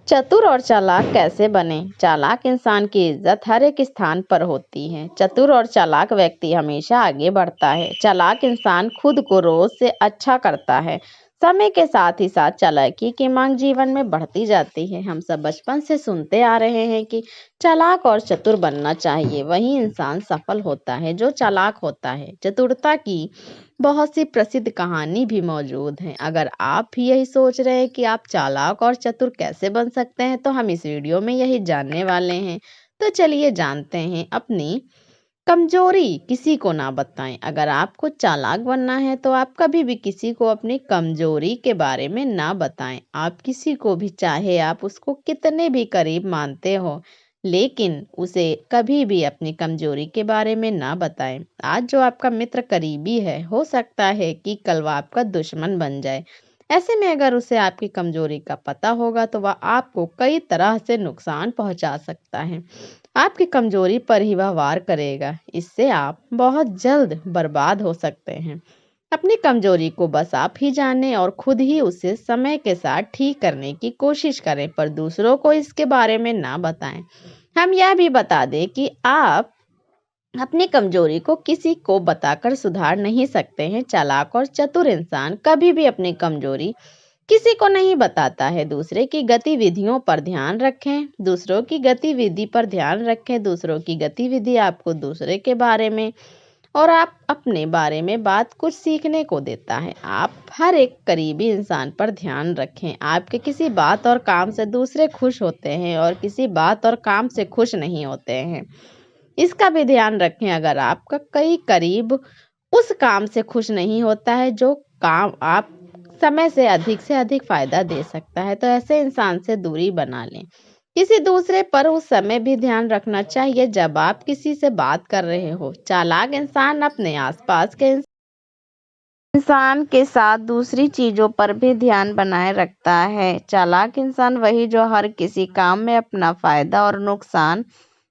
चतुर और चालाक कैसे बने? चालाक इंसान की इज्जत हर एक स्थान पर होती है। चतुर और चालाक व्यक्ति हमेशा आगे बढ़ता है। चालाक इंसान खुद को रोज से अच्छा करता है। समय के साथ ही साथ चालाकी की मांग जीवन में बढ़ती जाती है। हम सब बचपन से सुनते आ रहे हैं कि चालाक और चतुर बनना चाहिए, वही इंसान सफल होता है जो चालाक होता है। चतुरता की बहुत सी प्रसिद्ध कहानी भी मौजूद हैं। अगर आप भी यही सोच रहे हैं कि आप चालाक और चतुर कैसे बन सकते हैं, तो हम इस वीडियो में यही जानने वाले हैं। तो चलिए जानते हैं। अपनी कमजोरी किसी को ना बताएं। अगर आपको चालाक बनना है तो आप कभी भी किसी को अपनी कमजोरी के बारे में ना बताएं। आप किसी को भी, चाहे आप उसको कितने भी करीब मानते हो, लेकिन उसे कभी भी अपनी कमजोरी के बारे में ना बताएं। आज जो आपका मित्र करीबी है, हो सकता है कि कल वह आपका दुश्मन बन जाए। ऐसे में अगर उसे आपकी कमजोरी का पता होगा तो वह आपको कई तरह से नुकसान पहुंचा सकता है। आपकी कमजोरी पर ही वह वार करेगा। इससे आप बहुत जल्द बर्बाद हो सकते हैं। अपनी कमजोरी को बस आप ही जानें और खुद ही उसे समय के साथ ठीक करने की कोशिश करें, पर दूसरों को इसके बारे में ना बताएं। हम यह भी बता दें कि आप अपनी कमजोरी को किसी को बताकर सुधार नहीं सकते हैं। चालाक और चतुर इंसान कभी भी अपनी कमजोरी किसी को नहीं बताता है। दूसरे की गतिविधियों पर ध्यान रखें। दूसरों की गतिविधि पर ध्यान रखें। दूसरों की गतिविधि आपको दूसरे के बारे में और आप अपने बारे में बात कुछ सीखने को देता है। आप हर एक करीबी इंसान पर ध्यान रखें। आपके किसी बात और काम से दूसरे खुश होते हैं और किसी बात और काम से खुश नहीं होते हैं। इसका भी ध्यान रखें। अगर आपका कई करीब उस काम से खुश नहीं होता है जो काम आप समय से अधिक फायदा दे सकता है, तो ऐसे इंसान से दूरी बना लें। किसी दूसरे पर उस समय भी ध्यान रखना चाहिए जब आप किसी से बात कर रहे हो। चालाक इंसान अपने आसपास के इंसान के साथ दूसरी चीजों पर भी ध्यान बनाए रखता है। चालाक इंसान वही जो हर किसी काम में अपना फायदा और नुकसान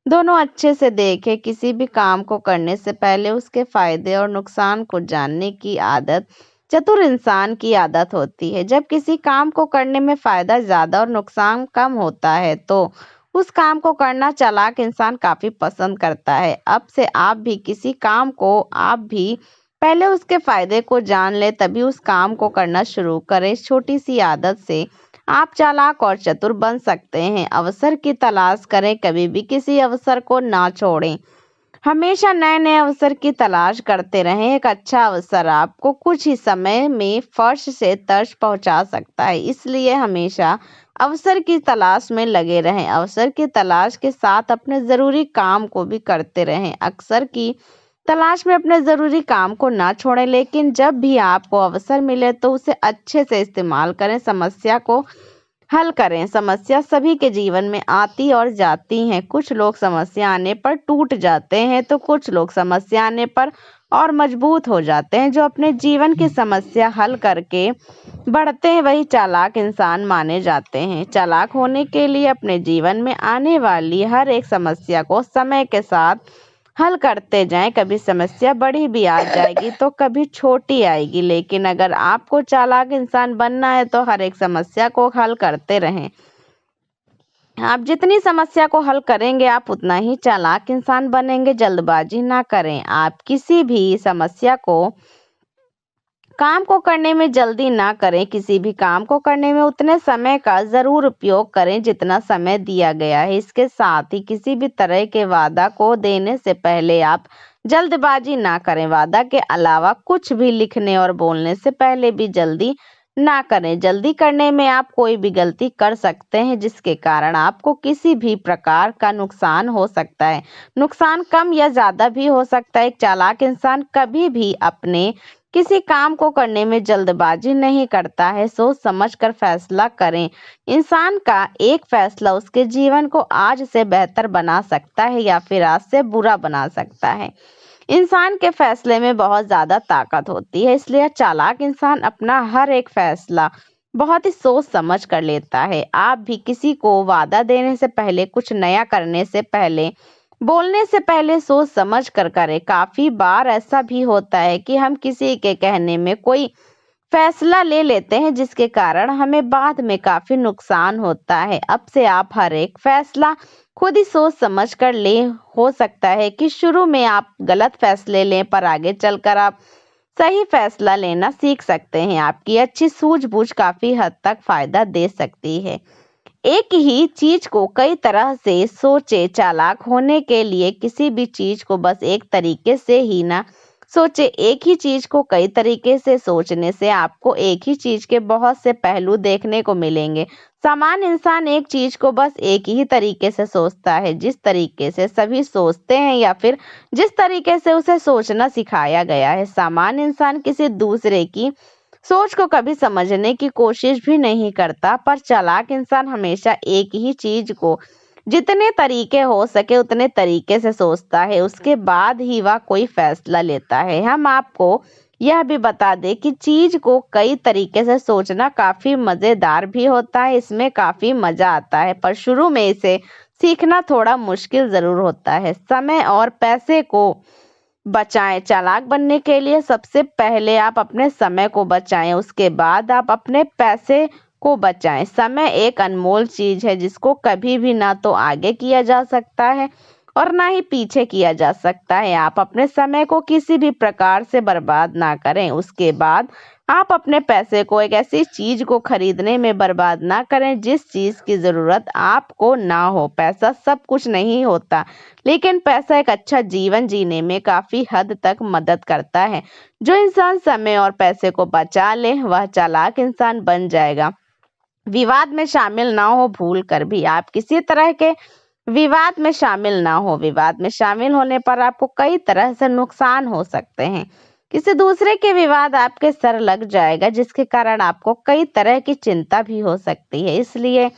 दोनों अच्छे से देखे। किसी भी काम को करने से पहले उसके फायदे और नुकसान को जानने की आदत चतुर इंसान की आदत होती है। जब किसी काम को करने में फायदा ज्यादा और नुकसान कम होता है तो उस काम को करना चालाक इंसान काफी पसंद करता है। अब से आप भी किसी काम को आप भी पहले उसके फायदे को जान ले, तभी उस काम को करना शुरू करें। इस छोटी सी आदत से आप चालाक और चतुर बन सकते हैं। अवसर की तलाश करें। कभी भी किसी अवसर को ना छोड़ें। हमेशा नए नए अवसर की तलाश करते रहें। एक अच्छा अवसर आपको कुछ ही समय में फर्श से तर्श पहुंचा सकता है। इसलिए हमेशा अवसर की तलाश में लगे रहें। अवसर की तलाश के साथ अपने जरूरी काम को भी करते रहें। अक्सर की तलाश में अपने जरूरी काम को ना छोड़ें, लेकिन जब भी आपको अवसर मिले तो उसे अच्छे से इस्तेमाल करें। समस्या को हल करें। समस्या सभी के जीवन में आती और जाती हैं। कुछ लोग समस्या आने पर टूट जाते हैं तो कुछ लोग समस्या आने पर और मजबूत हो जाते हैं। जो अपने जीवन की समस्या हल करके बढ़ते हैं वही चालाक इंसान माने जाते हैं। चालाक होने के लिए अपने जीवन में आने वाली हर एक समस्या को समय के साथ हल करते जाएं। कभी समस्या बड़ी भी आ जाएगी तो कभी छोटी आएगी, लेकिन अगर आपको चालाक इंसान बनना है तो हर एक समस्या को हल करते रहें। आप जितनी समस्या को हल करेंगे आप उतना ही चालाक इंसान बनेंगे। जल्दबाजी ना करें। आप किसी भी समस्या को काम को करने में जल्दी ना करें। किसी भी काम को करने में उतने समय का जरूर उपयोग करें जितना समय दिया गया है। इसके साथ ही किसी भी तरह के वादा को देने से पहले आप जल्दबाजी ना करें। वादा के अलावा कुछ भी लिखने और बोलने से पहले भी जल्दी ना करें। जल्दी करने में आप कोई भी गलती कर सकते हैं जिसके कारण आपको किसी भी प्रकार का नुकसान हो सकता है। नुकसान कम या ज्यादा भी हो सकता है। एक चालाक इंसान कभी भी अपने किसी काम को करने में जल्दबाजी नहीं करता है। सोच समझकर फैसला करें। इंसान का एक फैसला उसके जीवन को आज से बेहतर बना सकता है या फिर आज से बुरा बना सकता है। इंसान के फैसले में बहुत ज्यादा ताकत होती है, इसलिए चालाक इंसान अपना हर एक फैसला बहुत ही सोच समझ कर लेता है। आप भी किसी को वादा देने से पहले, कुछ नया करने से पहले, बोलने से पहले सोच समझ कर करें। काफी बार ऐसा भी होता है कि हम किसी के कहने में कोई फैसला ले लेते हैं जिसके कारण हमें बाद में काफी नुकसान होता है। अब से आप हर एक फैसला खुद ही सोच समझ कर ले। हो सकता है कि शुरू में आप गलत फैसले लें, पर आगे चलकर आप सही फैसला लेना सीख सकते हैं। आपकी अच्छी सूझबूझ काफी हद तक फायदा दे सकती है। एक ही चीज को कई तरह से सोचे। चालाक होने के लिए किसी भी चीज को बस एक तरीके से ही ना सोचे। एक ही चीज को कई तरीके से सोचने से आपको एक ही चीज के बहुत से पहलू देखने को मिलेंगे। सामान्य इंसान एक चीज को बस एक ही तरीके से सोचता है, जिस तरीके से सभी सोचते हैं या फिर जिस तरीके से उसे सोचना सिखाया गया है। सामान्य इंसान किसी दूसरे की सोच को कभी समझने की कोशिश भी नहीं करता, पर चालाक इंसान हमेशा एक ही चीज को जितने तरीके हो सके उतने तरीके से सोचता है, उसके बाद ही वह कोई फैसला लेता है। हम आपको यह भी बता दें कि चीज को कई तरीके से सोचना काफी मजेदार भी होता है, इसमें काफी मजा आता है, पर शुरू में इसे सीखना थोड़ा मुश्किल जरूर होता है। समय और पैसे को बचाएं। चालाक बनने के लिए सबसे पहले आप अपने समय को बचाएं, उसके बाद आप अपने पैसे को बचाएं। समय एक अनमोल चीज है जिसको कभी भी ना तो आगे किया जा सकता है और ना ही पीछे किया जा सकता है। आप अपने समय को किसी भी प्रकार से बर्बाद ना करें। उसके बाद आप अपने पैसे को एक ऐसी चीज को खरीदने में बर्बाद ना करें जिस चीज की जरूरत आपको ना हो। पैसा सब कुछ नहीं होता, लेकिन पैसा एक अच्छा जीवन जीने में काफी हद तक मदद करता है। जो इंसान समय और पैसे को बचा ले वह चालाक इंसान बन जाएगा। विवाद में शामिल ना हो। भूल कर भी आप किसी तरह के विवाद में शामिल ना हो। विवाद में शामिल होने पर आपको कई तरह से नुकसान हो सकते हैं। किसी दूसरे के विवाद आपके सर लग जाएगा, जिसके कारण आपको कई तरह की चिंता भी हो सकती है। इसलिए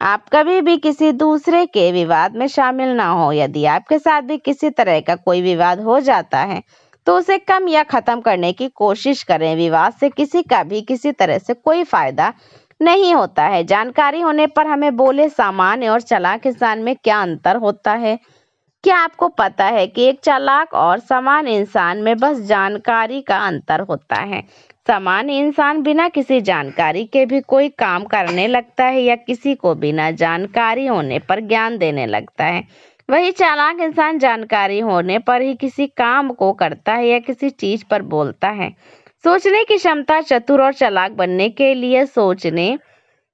आप कभी भी किसी दूसरे के विवाद में शामिल ना हो। यदि आपके साथ भी किसी तरह का कोई विवाद हो जाता है तो उसे कम या खत्म करने की कोशिश करें। विवाद से किसी का भी किसी तरह से कोई फायदा नहीं होता है। जानकारी होने पर हमें बोले, सामान्य और चालाक इंसान में क्या अंतर होता है? क्या आपको पता है कि एक चालाक और सामान्य इंसान में बस जानकारी का अंतर होता है? सामान्य इंसान बिना किसी जानकारी के भी कोई काम करने लगता है या किसी को बिना जानकारी होने पर ज्ञान देने लगता है। वही चालाक इंसान जानकारी होने पर ही किसी काम को करता है या किसी चीज पर बोलता है। सोचने की क्षमता। चतुर और चालाक बनने के लिए सोचने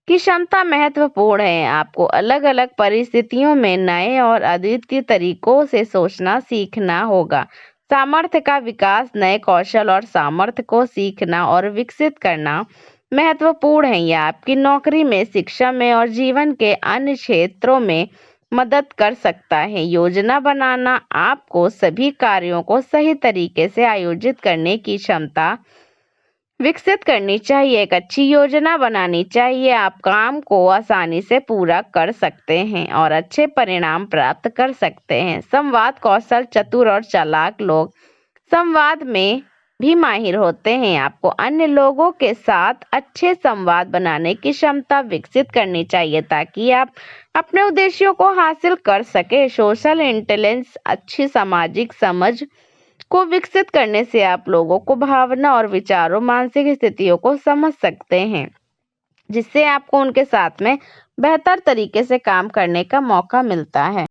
की क्षमता महत्वपूर्ण है। आपको अलग अलग परिस्थितियों में नए और अद्वितीय तरीकों से सोचना सीखना होगा। सामर्थ्य का विकास। नए कौशल और सामर्थ्य को सीखना और विकसित करना महत्वपूर्ण है। यह आपकी नौकरी में, शिक्षा में और जीवन के अन्य क्षेत्रों में मदद कर सकता है। योजना बनाना। आपको सभी कार्यों को सही तरीके से आयोजित करने की क्षमता विकसित करनी चाहिए। एक अच्छी योजना बनानी चाहिए। आप काम को आसानी से पूरा कर सकते हैं और अच्छे परिणाम प्राप्त कर सकते हैं। संवाद कौशल। चतुर और चालाक लोग संवाद में भी माहिर होते हैं। आपको अन्य लोगों के साथ अच्छे संवाद बनाने की क्षमता विकसित करनी चाहिए ताकि आप अपने उद्देश्यों को हासिल कर सके। Social intelligence. अच्छी सामाजिक समझ को विकसित करने से आप लोगों को भावना और विचारों, मानसिक स्थितियों को समझ सकते हैं, जिससे आपको उनके साथ में बेहतर तरीके से काम करने का मौका मिलता है।